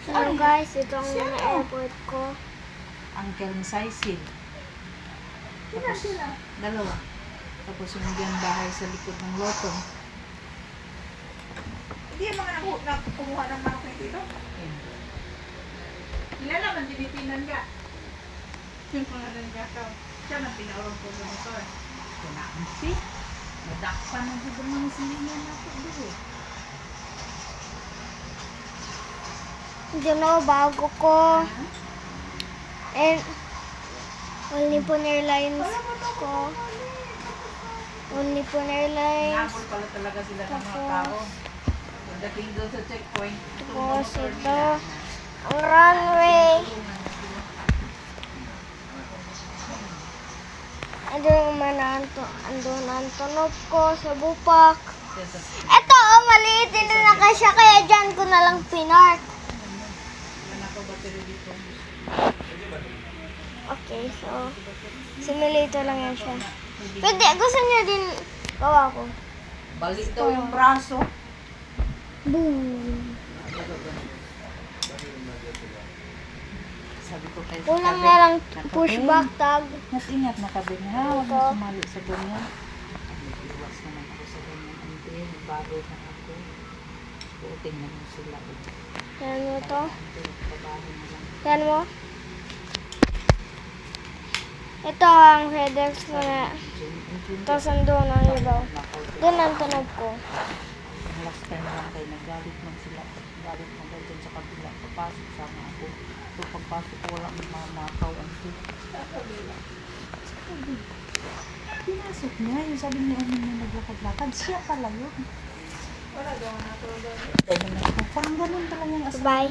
So guys, ito ang mga airport ko. Uncle ni Cecil. Tapos, dalawa. Tapos yung dyan bahay sa likod ng loto. Hindi yung mga kumuha ng manok na dito. Ilan naman dinipinan ka? Yung mga nangyakaw. Siya nang pinaurong ko sa motor. Kunaan si. Nadakpan ang hubang mga silingan nato doon. Diyan o, bago ko. And, All Nippon Airlines ko. All Nippon Airlines. Nabol pala talaga sila ng mga tao. Pagdating doon sa checkpoint. Tapos ito, ang runway. Andun ang tunog ko sa bupak. Ito, maliit din na kasya, kaya dyan ko na lang pinark. Okay, so, simulator lang yan siya. Pwede, gusto niya din gawa ko. Balik daw yung braso. Boom! Sabi ko kay Kulang na lang pushback tag. Mas ingat na kabi niya. Huwag mo sumali sa ganyan. Iwas naman ako sa ganyan. Hindi, bago na ako. Puting naman sila. Yan mo to. Pabaho na lang. Yan mo. Ito ang FedEx ko na. Tapos andun ang ibaw. Doon ang tunog ko. Last time lang kayo nagalit man sila. Galit man kayo dyan sa kabila. Papasok sana ako. So pagpasok ko wala ng mga nakaw. Pinasok niya. Yung sabi niya na naglakad-lakad. Siya pala yun. Wala daw na ito. Parang ganun talaga yung Bye.